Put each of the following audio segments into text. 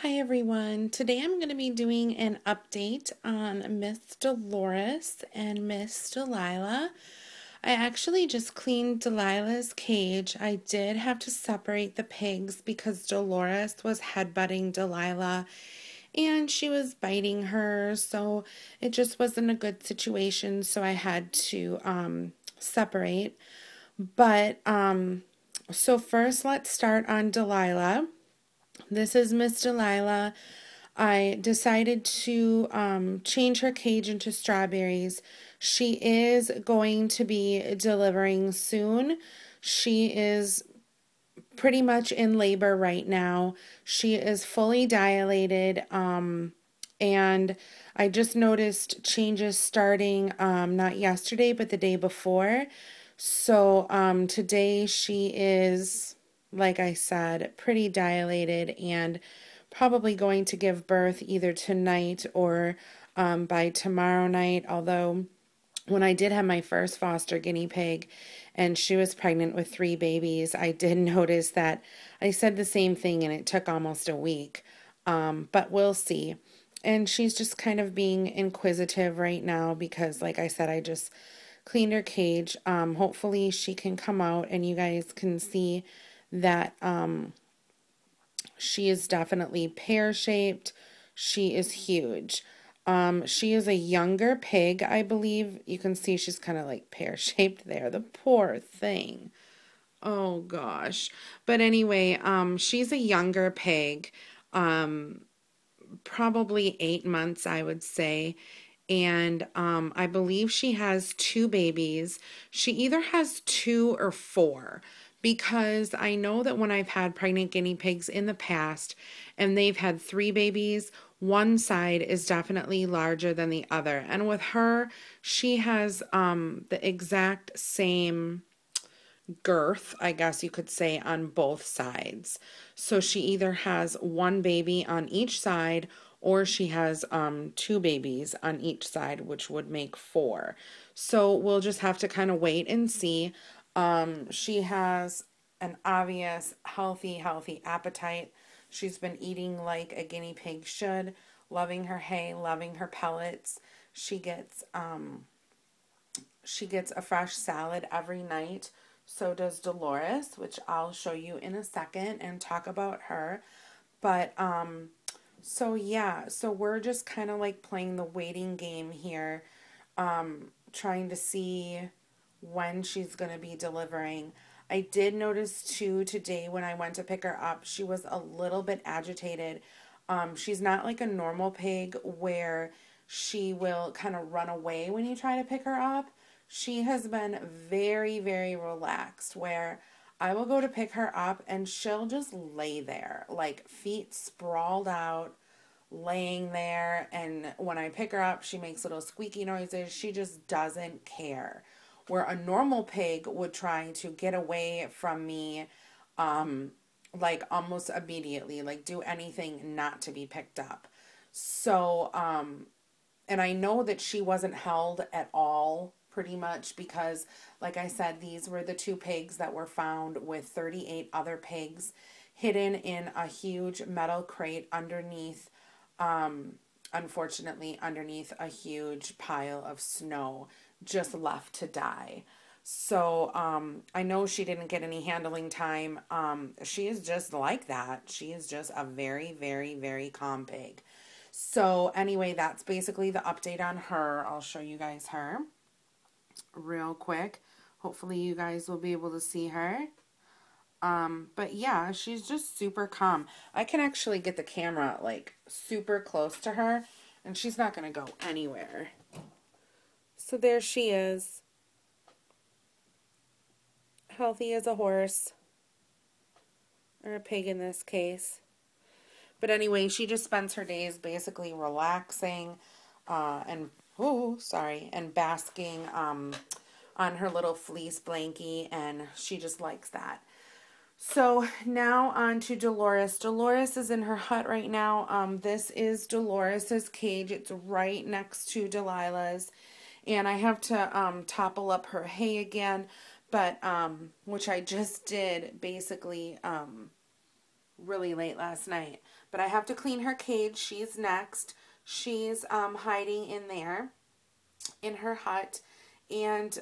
Hi everyone. Today I'm going to be doing an update on Miss Dolores and Miss Delilah. I actually just cleaned Delilah's cage. I did have to separate the pigs because Dolores was headbutting Delilah and she was biting her, so it just wasn't a good situation, so I had to separate. But so first let's start on Delilah. This is Miss Delilah. I decided to change her cage into strawberries. She is going to be delivering soon. She is pretty much in labor right now. She is fully dilated, and I just noticed changes starting not yesterday, but the day before. So today she is, like I said, pretty dilated and probably going to give birth either tonight or by tomorrow night. Although, when I did have my first foster guinea pig and she was pregnant with 3 babies, I did notice that I said the same thing and it took almost a week. But we'll see. And she's just kind of being inquisitive right now because, like I said, I just cleaned her cage. Hopefully she can come out and you guys can see that she is definitely pear-shaped. She is huge. She is a younger pig, I believe. You can see she's kind of like pear-shaped there. The poor thing. Oh gosh. But anyway, she's a younger pig. Probably 8 months, I would say. And I believe she has 2 babies. She either has 2 or 4 because I know that when I've had pregnant guinea pigs in the past and they've had 3 babies, one side is definitely larger than the other. And with her, she has the exact same girth, I guess you could say, on both sides. So she either has 1 baby on each side or she has 2 babies on each side, which would make 4. So we'll just have to kind of wait and see. She has an obvious healthy appetite. She's been eating like a guinea pig should, loving her hay, loving her pellets. She gets a fresh salad every night. So does Dolores, which I'll show you in a second and talk about her. But so yeah, so we're just kind of like playing the waiting game here, trying to see when she's going to be delivering. I did notice too today when I went to pick her up, she was a little bit agitated. She's not like a normal pig where she will kind of run away when you try to pick her up. She has been very relaxed where I will go to pick her up and she'll just lay there, like feet sprawled out, laying there. And when I pick her up, she makes little squeaky noises. She just doesn't care. Where a normal pig would try to get away from me, like almost immediately, like do anything not to be picked up. So, and I know that she wasn't held at all pretty much because, like I said, these were the 2 pigs that were found with 38 other pigs hidden in a huge metal crate underneath, unfortunately, underneath a huge pile of snow, just left to die. So I know she didn't get any handling time. She is just like that. She is just a very calm pig. So anyway, that's basically the update on her. I'll show you guys her real quick. Hopefully you guys will be able to see her. But yeah, she's just super calm. I can actually get the camera like super close to her and she's not going to go anywhere. So there she is. Healthy as a horse. Or a pig in this case. But anyway, she just spends her days basically relaxing and basking on her little fleece blankie, and she just likes that. So now on to Dolores. Dolores is in her hut right now. This is Dolores's cage. It's right next to Delilah's, and I have to topple up her hay again, but which I just did basically really late last night. But I have to clean her cage. She's next. She's hiding in there in her hut. And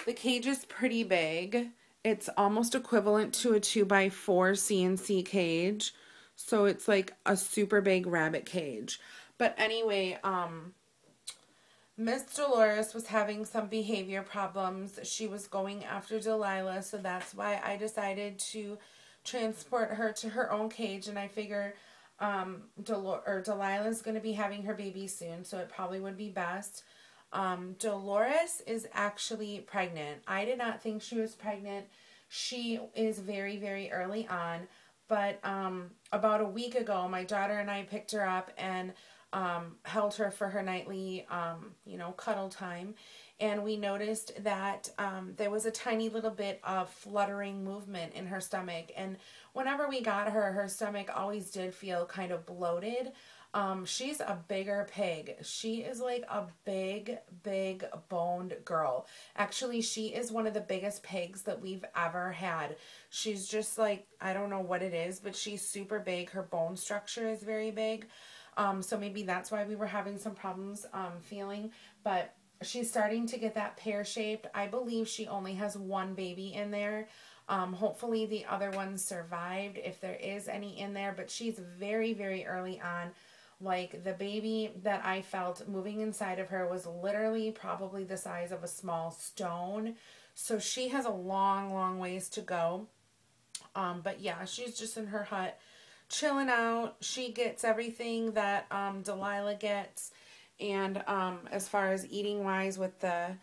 the cage is pretty big. It's almost equivalent to a 2x4 CNC cage. So it's like a super big rabbit cage. But anyway, Miss Dolores was having some behavior problems. She was going after Delilah, so that's why I decided to transport her to her own cage. And I figure Delilah's going to be having her baby soon, so it probably would be best. Dolores is actually pregnant. I did not think she was pregnant. She is very, very early on. But about a week ago, my daughter and I picked her up and held her for her nightly, cuddle time. And we noticed that there was a tiny little bit of fluttering movement in her stomach. And whenever we got her, her stomach always did feel kind of bloated. She's a bigger pig. She is like a big, big boned girl. Actually, she is one of the biggest pigs that we've ever had. She's just like, I don't know what it is, but she's super big. Her bone structure is very big. So maybe that's why we were having some problems feeling. But she's starting to get that pear-shaped. I believe she only has one baby in there. Hopefully the other ones survived if there is any in there. But she's very, very early on. Like, the baby that I felt moving inside of her was literally probably the size of a small stone. So she has a long, long ways to go. But yeah, she's just in her hut chilling out. She gets everything that Delilah gets. And as far as eating wise with the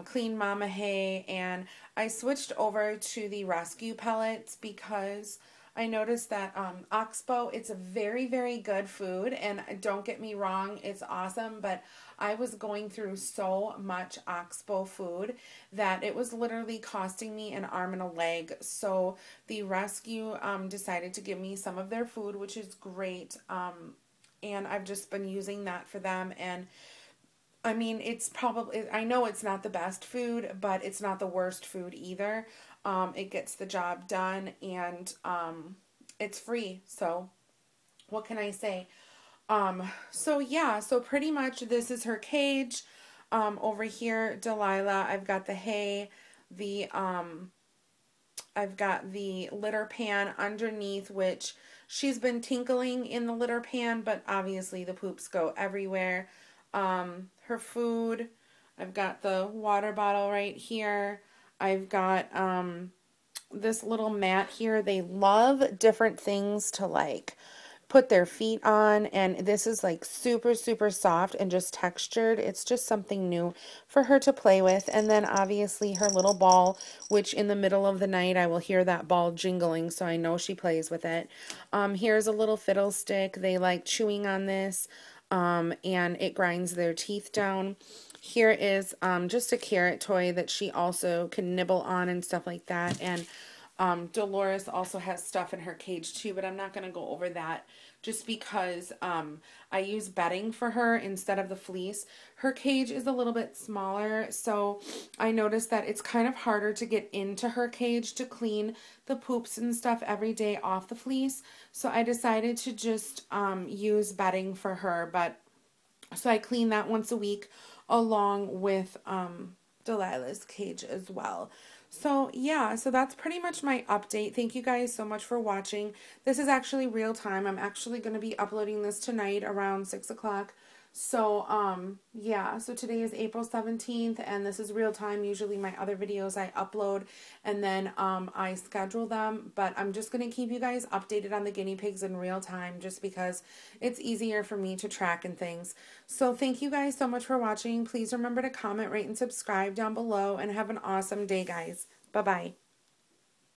Clean Mama hay. And I switched over to the rescue pellets because I noticed that Oxbow, it's a very, very good food, and don't get me wrong, it's awesome, but I was going through so much Oxbow food that it was literally costing me an arm and a leg. So the rescue decided to give me some of their food, which is great, and I've just been using that for them. And I mean, it's probably, I know it's not the best food, but it's not the worst food either. It gets the job done, and it's free. So what can I say? So yeah, so pretty much this is her cage. Over here, Delilah, I've got the hay, I've got the litter pan underneath, which she's been tinkling in the litter pan, but obviously the poops go everywhere. Her food, I've got the water bottle right here. I've got this little mat here. They love different things to like put their feet on, and this is like super, super soft and just textured. It's just something new for her to play with. And then obviously her little ball, which in the middle of the night I will hear that ball jingling, so I know she plays with it. Here's a little fiddle stick. They like chewing on this, and it grinds their teeth down. Here is just a carrot toy that she also can nibble on and stuff like that. And Dolores also has stuff in her cage too, but I'm not going to go over that just because I use bedding for her instead of the fleece. Her cage is a little bit smaller, so I noticed that it's kind of harder to get into her cage to clean the poops and stuff every day off the fleece. So I decided to just use bedding for her, but so I clean that once a week along with Delilah's cage as well. So yeah, so that's pretty much my update. Thank you guys so much for watching. This is actually real time. I'm actually going to be uploading this tonight around 6 o'clock. So yeah, so today is April 17th, and this is real time. Usually my other videos I upload and then I schedule them, but I'm just going to keep you guys updated on the guinea pigs in real time just because it's easier for me to track and things. So thank you guys so much for watching. Please remember to comment, rate, and subscribe down below, and have an awesome day, guys. Bye-bye.